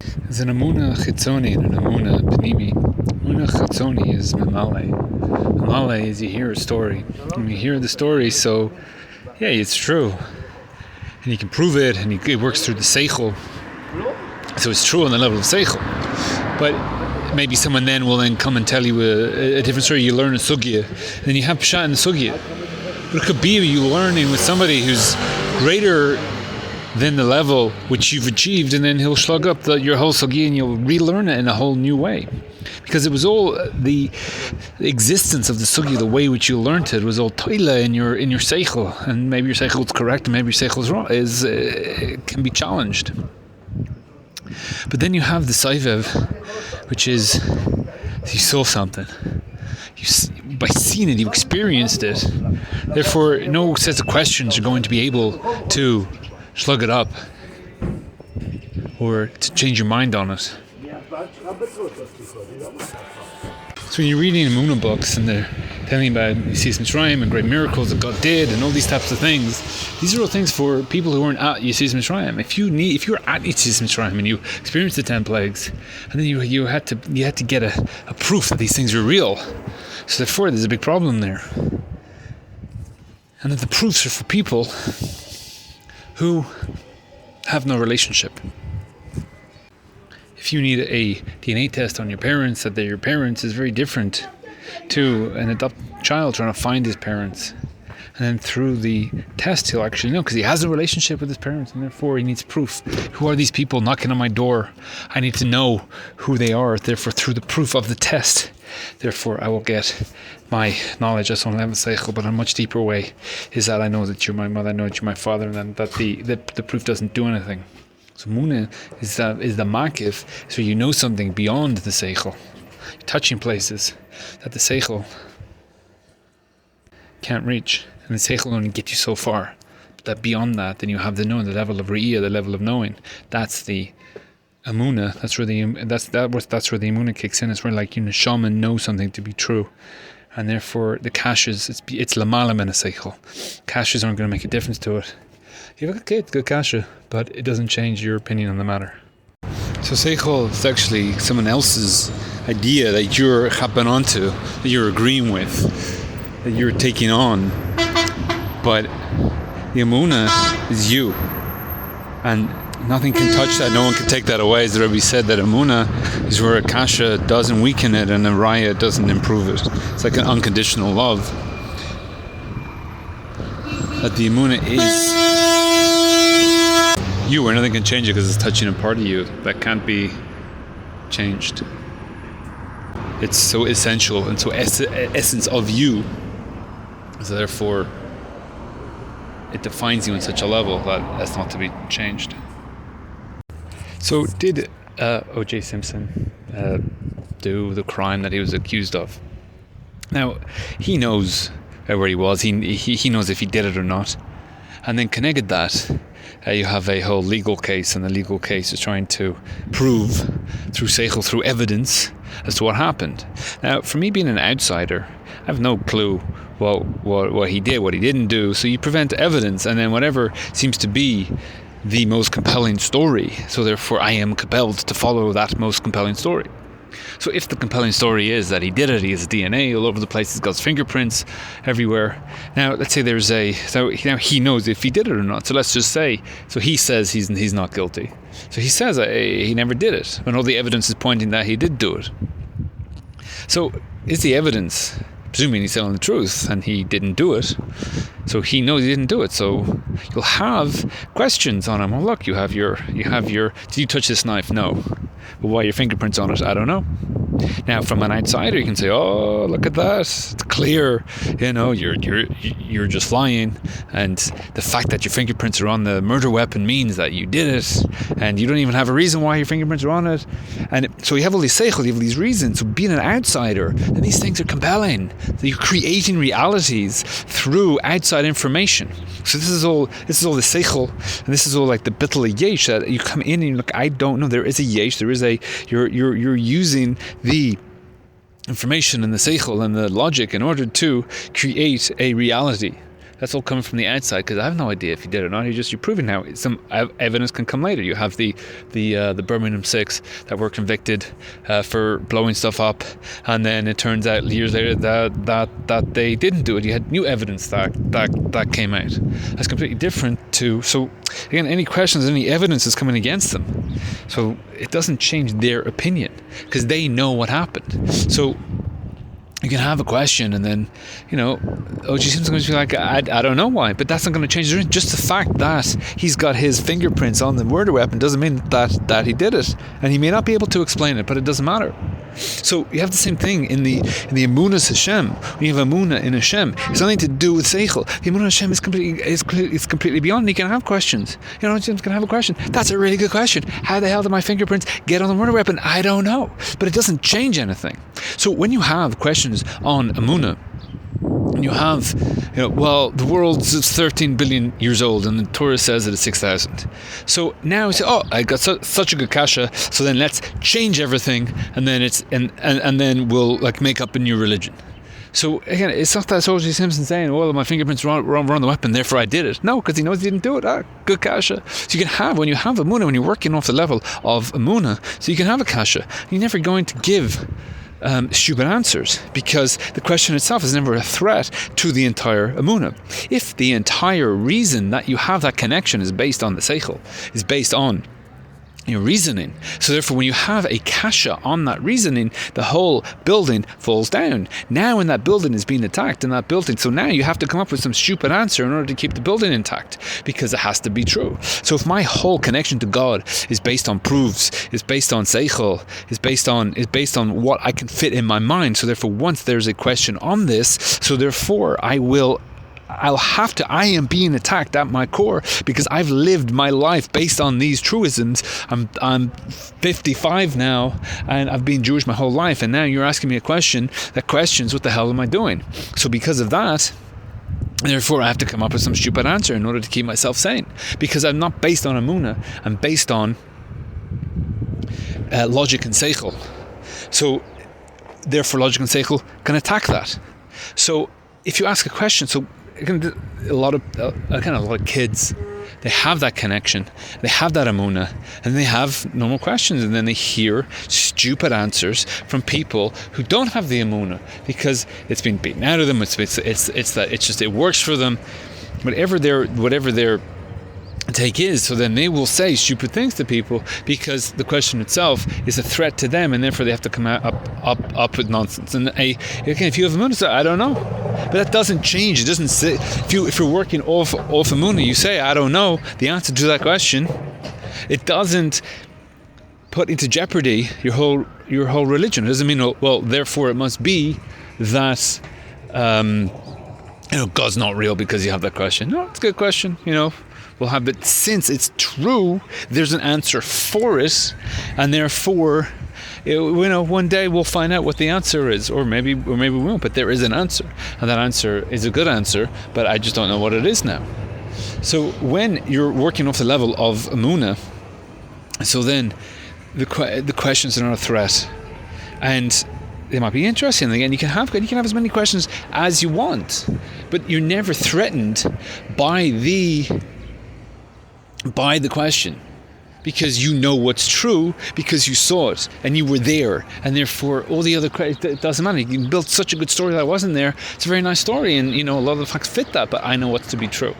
There's an Emuna Chitzoni and an Emuna Pnimi. Emuna Chitzoni is Mamale. Mamale is you hear a story. And you hear the story, so yeah, it's true. And you can prove it, and it works through the Seichel. So it's true on the level of Seichel. But maybe someone then will come and tell you a different story. You learn a Sugya, and then you have Pshat in the Sugya. But it could be you learning with somebody who's greater than the level which you've achieved, and then he'll slug up your whole Sugya and you'll relearn it in a whole new way. Because it was all the existence of the Sugya, the way which you learned it, was all toila in your Seichel. And maybe your Seichel is correct and maybe your Seichel is wrong, can be challenged. But then you have the Saivev, which is you saw something. By seeing it, you experienced it. Therefore, no sets of questions are going to be able to slug it up or to change your mind on it. So when you're reading Emuna books and they're telling about Yetzias Mitzrayim and great miracles that God did and all these types of things, these are all things for people who weren't at Yetzias Mitzrayim. If you're at Yetzias Mitzrayim and you experienced the 10 plagues, and then you had to get a proof that these things are real. So therefore, there's a big problem there. And that the proofs are for people who have no relationship. If you need a DNA test on your parents, that they're your parents, is very different to an adopted child trying to find his parents. And then through the test, he'll actually know, because he has a relationship with his parents, and therefore he needs proof. Who are these people knocking on my door? I need to know who they are. Therefore, through the proof of the test, therefore I will get my knowledge as on level seichel, but in a much deeper way, is that I know that you're my mother, I know that you're my father, and then that the proof doesn't do anything. So Emuna is the makif, so you know something beyond the seichel. You're touching places that the seichel can't reach, and the seichel only get you so far. But that beyond that, then you have the knowing, the level of re'iyah, the level of knowing. That's the Emuna. That's where the Emuna kicks in. It's where like you neshama know something to be true, and therefore the kashes, it's lamalam in a seichel. Kashes aren't going to make a difference to it. You're like, okay, it's good kasha, but it doesn't change your opinion on the matter. So seichel is actually someone else's idea that you're hopping onto, that you're agreeing with, that you're taking on. But the Emuna is you, and nothing can touch that. No one can take that away. As the Rebbe said, that Emuna is where a kasha doesn't weaken it and a raya doesn't improve it. It's like an unconditional love. That the Emuna is you, where nothing can change it because it's touching a part of you that can't be changed. It's so essential and so essence of you. So therefore, it defines you on such a level that that's not to be changed. So did O.J. Simpson do the crime that he was accused of? Now, he knows where he was. He knows if he did it or not. And then connected that, you have a whole legal case, and the legal case is trying to prove through seichel, through evidence, as to what happened. Now, for me being an outsider, I have no clue what he did, what he didn't do. So you prevent evidence, and then whatever seems to be the most compelling story. So therefore, I am compelled to follow that most compelling story. So if the compelling story is that he did it, he has DNA all over the place, he's got his fingerprints everywhere. Now, let's say now he knows if he did it or not. So let's just say, so he says he's not guilty. So he says he never did it, when all the evidence is pointing that he did do it. So is the evidence, presuming he's telling the truth and he didn't do it, so he knows he didn't do it, so you'll have questions on him. Well, look, you have your did you touch this knife? No. Well, why are your fingerprints on it? I don't know. Now, from an outsider, you can say, "Oh, look at that! It's clear. You know, you're just lying." And the fact that your fingerprints are on the murder weapon means that you did it, and you don't even have a reason why your fingerprints are on it. And so you have all these seichel, you have these reasons. So being an outsider, then these things are compelling. So you're creating realities through outside information. So this is all the seichel, and this is all like the bittul yesh, that you come in and you look, I don't know. There is a yesh. There is a you're using the information and the seichel and the logic in order to create a reality. That's all coming from the outside, because I have no idea if he did it or not. You're proving now. Some evidence can come later. You have the Birmingham Six that were convicted for blowing stuff up, and then it turns out years later that they didn't do it. You had new evidence that came out. That's completely different to. So again, any questions, any evidence is coming against them. So it doesn't change their opinion, because they know what happened. So you can have a question, and then, OG Simpson's going to be like, I don't know why, but that's not going to change. Just the fact that he's got his fingerprints on the murder weapon doesn't mean that he did it, and he may not be able to explain it, but it doesn't matter. So you have the same thing in the Emunas Hashem. When you have Emuna in Hashem, it's nothing to do with Seichel. The Emuna Hashem is completely beyond. And you can have questions. Jim's can have a question. That's a really good question. How the hell did my fingerprints get on the murder weapon? I don't know, but it doesn't change anything. So when you have questions on Emuna, and you have, the world's 13 billion years old, and the Torah says that it's 6,000. So now you say, I got such a good kasha, so then let's change everything, and then and then we'll make up a new religion. So again, it's not that O.J. Simpson saying, my fingerprints were on the weapon, therefore I did it. No, because he knows he didn't do it. Good kasha. So you can have, when you have Emuna, when you're working off the level of Emuna, so you can have a kasha. You're never going to give stupid answers, because the question itself is never a threat to the entire Emuna. If the entire reason that you have that connection is based on the Seichel, is based on your reasoning, so therefore when you have a kasha on that reasoning, the whole building falls down. Now when that building is being attacked in that building, so now you have to come up with some stupid answer in order to keep the building intact, because it has to be true. So if my whole connection to God is based on proofs, is based on seichel, is based on what I can fit in my mind, so therefore once there's a question on this, so therefore I am being attacked at my core, because I've lived my life based on these truisms. I'm 55 now, and I've been Jewish my whole life, and now you're asking me a question that questions what the hell am I doing? So because of that, therefore I have to come up with some stupid answer in order to keep myself sane, because I'm not based on Emuna, I'm based on logic and seichel. So therefore logic and seichel can attack that. So if you ask a question, so a lot of kids, they have that connection, they have that Emuna, and they have normal questions, and then they hear stupid answers from people who don't have the Emuna, because it's been beaten out of them. It works for them, whatever their take is. So then they will say stupid things to people, because the question itself is a threat to them, and therefore they have to come up with nonsense. And if you have Emuna, I don't know, but that doesn't change. It doesn't say, if you're working off Emuna, you say I don't know the answer to that question. It doesn't put into jeopardy your whole religion. It doesn't mean therefore it must be that God's not real because you have that question. No, it's a good question. We'll have it, since it's true, there's an answer for it, and therefore, one day we'll find out what the answer is, or maybe we won't, but there is an answer, and that answer is a good answer, but I just don't know what it is now. So when you're working off the level of Emuna, so then the questions are not a threat, and they might be interesting. Again, you can have as many questions as you want, but you're never threatened by the question, because you know what's true, because you saw it and you were there, and therefore all the other it doesn't matter. You can build such a good story that wasn't there. It's a very nice story, and a lot of the facts fit that, but I know what's to be true.